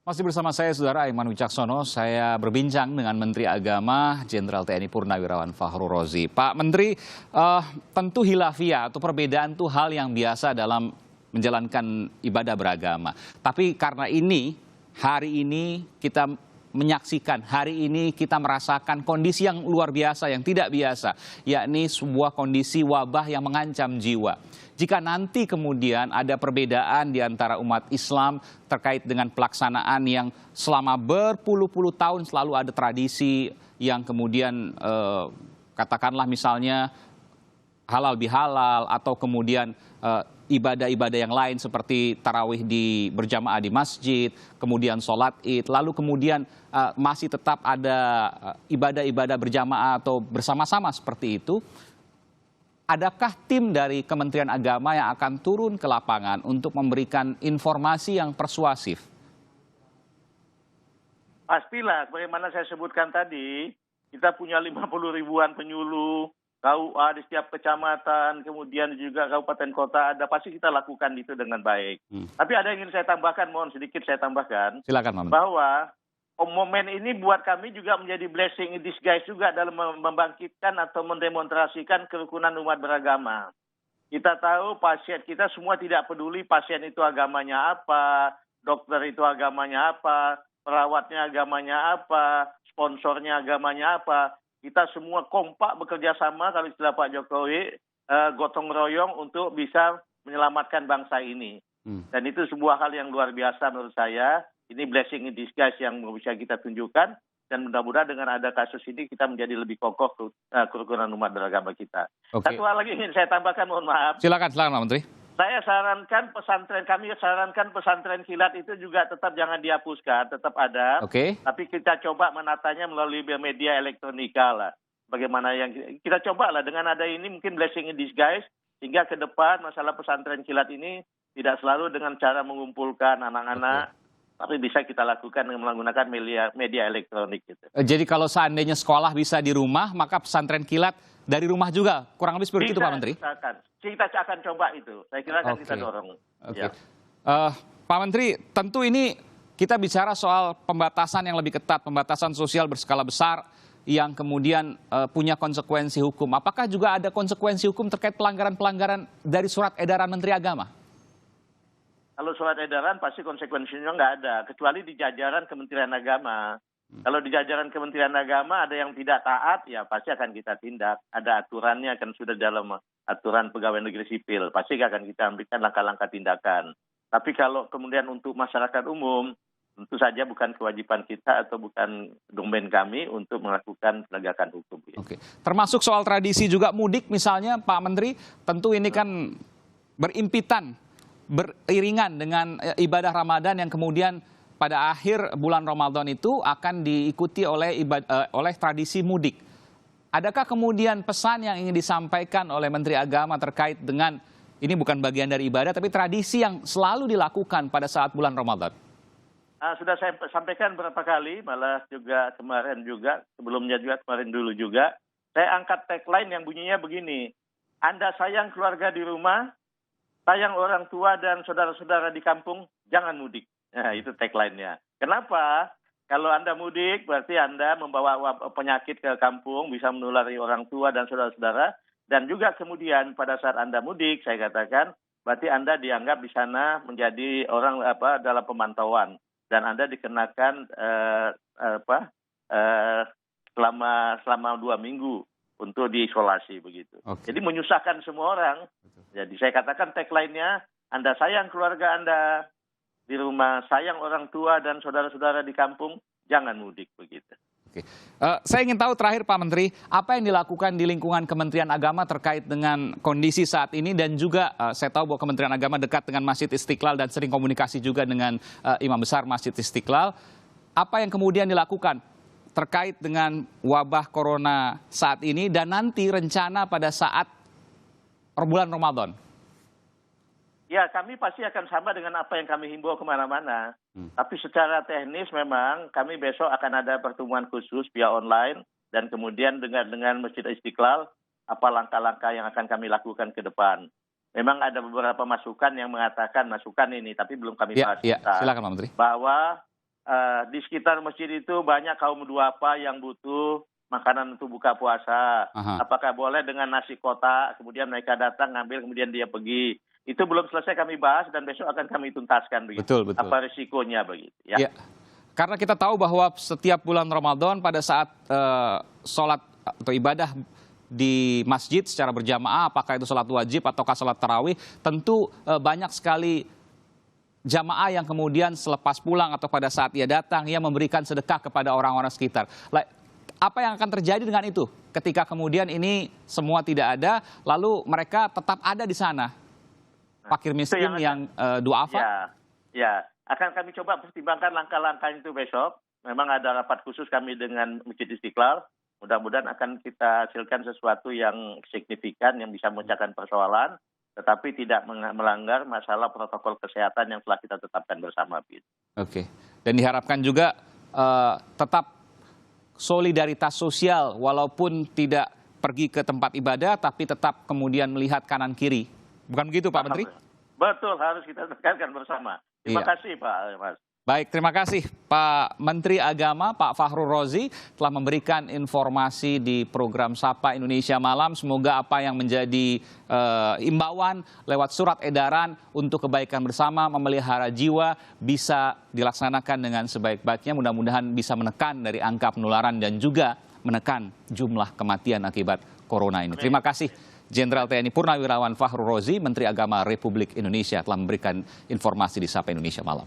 Masih bersama saya, Saudara Aiman Wicaksono. Saya berbincang dengan Menteri Agama Jenderal TNI Purnawirawan Fahru Rozi. Pak Menteri, tentu hilafiyah atau perbedaan itu hal yang biasa dalam menjalankan ibadah beragama. Tapi karena ini, hari ini kita menyaksikan, hari ini kita merasakan kondisi yang luar biasa, yang tidak biasa, yakni sebuah kondisi wabah yang mengancam jiwa. Jika nanti kemudian ada perbedaan di antara umat Islam terkait dengan pelaksanaan yang selama berpuluh-puluh tahun selalu ada tradisi yang kemudian katakanlah misalnya halal bihalal atau kemudian ibadah-ibadah yang lain seperti tarawih berjamaah di masjid, kemudian sholat id, lalu kemudian masih tetap ada ibadah-ibadah berjamaah atau bersama-sama seperti itu. Adakah tim dari Kementerian Agama yang akan turun ke lapangan untuk memberikan informasi yang persuasif? Pastilah, bagaimana saya sebutkan tadi, kita punya 50 ribuan penyuluh, KUA di setiap kecamatan, kemudian juga kabupaten kota, pasti kita lakukan itu dengan baik. Tapi ada yang ingin saya tambahkan, mohon sedikit saya tambahkan. Silakan, Pak Menteri. Bahwa momen ini buat kami juga menjadi blessing in disguise juga dalam membangkitkan atau mendemonstrasikan kerukunan umat beragama. Kita tahu pasien kita semua tidak peduli pasien itu agamanya apa, dokter itu agamanya apa, perawatnya agamanya apa, sponsornya agamanya apa. Kita semua kompak bekerja sama kalau istilah Pak Jokowi, gotong royong untuk bisa menyelamatkan bangsa ini. Dan itu sebuah hal yang luar biasa menurut saya. Ini blessing in disguise yang bisa kita tunjukkan, dan mudah-mudahan dengan ada kasus ini kita menjadi lebih kokoh kerukunan umat beragama kita. Oke. Satu hal lagi ingin saya tambahkan, mohon maaf. Silakan Pak Menteri. Saya sarankan pesantren kilat itu juga tetap jangan dihapuskan, tetap ada. Oke. Tapi kita coba menatanya melalui media elektronika lah. Bagaimana yang kita coba lah dengan ada ini mungkin blessing in disguise, sehingga ke depan masalah pesantren kilat ini tidak selalu dengan cara mengumpulkan anak-anak. Tapi bisa kita lakukan dengan menggunakan media elektronik gitu. Jadi kalau seandainya sekolah bisa di rumah, maka pesantren kilat dari rumah juga, kurang lebih seperti itu Pak Menteri? Kita akan coba itu, saya kira akan kita dorong. Oke. Pak Menteri, tentu ini kita bicara soal pembatasan yang lebih ketat, pembatasan sosial berskala besar yang kemudian punya konsekuensi hukum. Apakah juga ada konsekuensi hukum terkait pelanggaran-pelanggaran dari surat edaran Menteri Agama? Kalau surat edaran pasti konsekuensinya nggak ada, kecuali di jajaran Kementerian Agama. Kalau di jajaran Kementerian Agama ada yang tidak taat, ya pasti akan kita tindak. Ada aturannya, kan sudah dalam aturan pegawai negeri sipil, pasti akan kita ambilkan langkah-langkah tindakan. Tapi kalau kemudian untuk masyarakat umum, tentu saja bukan kewajiban kita atau bukan domain kami untuk melakukan penegakan hukum. Oke. Termasuk soal tradisi juga mudik misalnya Pak Menteri, tentu ini kan beriringan dengan ibadah Ramadan yang kemudian pada akhir bulan Ramadan itu akan diikuti oleh tradisi mudik. Adakah kemudian pesan yang ingin disampaikan oleh Menteri Agama terkait dengan ini bukan bagian dari ibadah tapi tradisi yang selalu dilakukan pada saat bulan Ramadan? Sudah saya sampaikan beberapa kali, malah juga kemarin juga, sebelumnya juga kemarin dulu juga. Saya angkat tagline yang bunyinya begini, Anda sayang keluarga di rumah, sayang orang tua dan saudara-saudara di kampung, jangan mudik. Nah, itu tagline-nya. Kenapa? Kalau Anda mudik, berarti Anda membawa penyakit ke kampung, bisa menulari orang tua dan saudara-saudara. Dan juga kemudian pada saat Anda mudik, saya katakan, berarti Anda dianggap di sana menjadi orang dalam pemantauan. Dan Anda dikenakan selama 2 minggu untuk diisolasi begitu. Oke. Jadi menyusahkan semua orang. Jadi saya katakan tagline-nya, Anda sayang keluarga Anda di rumah, sayang orang tua dan saudara-saudara di kampung, jangan mudik begitu. Oke. Saya ingin tahu terakhir Pak Menteri, apa yang dilakukan di lingkungan Kementerian Agama terkait dengan kondisi saat ini dan juga saya tahu bahwa Kementerian Agama dekat dengan Masjid Istiqlal dan sering komunikasi juga dengan Imam Besar Masjid Istiqlal. Apa yang kemudian dilakukan terkait dengan wabah corona saat ini dan nanti rencana pada saat bulan Ramadan? Ya, kami pasti akan sama dengan apa yang kami himbau kemana-mana. Tapi secara teknis memang kami besok akan ada pertemuan khusus via online dan kemudian dengan Masjid Istiqlal apa langkah-langkah yang akan kami lakukan ke depan. Memang ada beberapa masukan yang mengatakan masukan ini, tapi belum kami bahas. Silakan Pak Menteri. Bahwa di sekitar masjid itu banyak kaum duafa yang butuh makanan untuk buka puasa. Aha. Apakah boleh dengan nasi kotak, kemudian mereka datang ngambil, kemudian dia pergi. Itu belum selesai kami bahas dan besok akan kami tuntaskan begitu. Betul, betul. Apa risikonya begitu. Ya. Ya. Karena kita tahu bahwa setiap bulan Ramadan pada saat sholat atau ibadah di masjid secara berjamaah, apakah itu sholat wajib ataukah sholat tarawih, tentu banyak sekali jamaah yang kemudian selepas pulang atau pada saat ia datang, ia memberikan sedekah kepada orang-orang sekitar. Apa yang akan terjadi dengan itu ketika kemudian ini semua tidak ada, lalu mereka tetap ada di sana? Fakir miskin yang duafa? Ya, akan kami coba pertimbangkan langkah-langkah itu besok. Memang ada rapat khusus kami dengan Masjid Istiqlal. Mudah-mudahan akan kita hasilkan sesuatu yang signifikan yang bisa memecahkan persoalan, tetapi tidak melanggar masalah protokol kesehatan yang telah kita tetapkan bersama. Oke, dan diharapkan juga tetap solidaritas sosial, walaupun tidak pergi ke tempat ibadah, tapi tetap kemudian melihat kanan kiri. Bukan begitu, Pak Menteri? Betul, harus kita tekankan bersama. Terima kasih, Pak Mas. Baik, terima kasih Pak Menteri Agama, Pak Fahrul Razi, telah memberikan informasi di program Sapa Indonesia Malam. Semoga apa yang menjadi imbauan lewat surat edaran untuk kebaikan bersama, memelihara jiwa, bisa dilaksanakan dengan sebaik-baiknya. Mudah-mudahan bisa menekan dari angka penularan dan juga menekan jumlah kematian akibat corona ini. Terima kasih Jenderal TNI Purnawirawan Fahrul Razi, Menteri Agama Republik Indonesia, telah memberikan informasi di Sapa Indonesia Malam.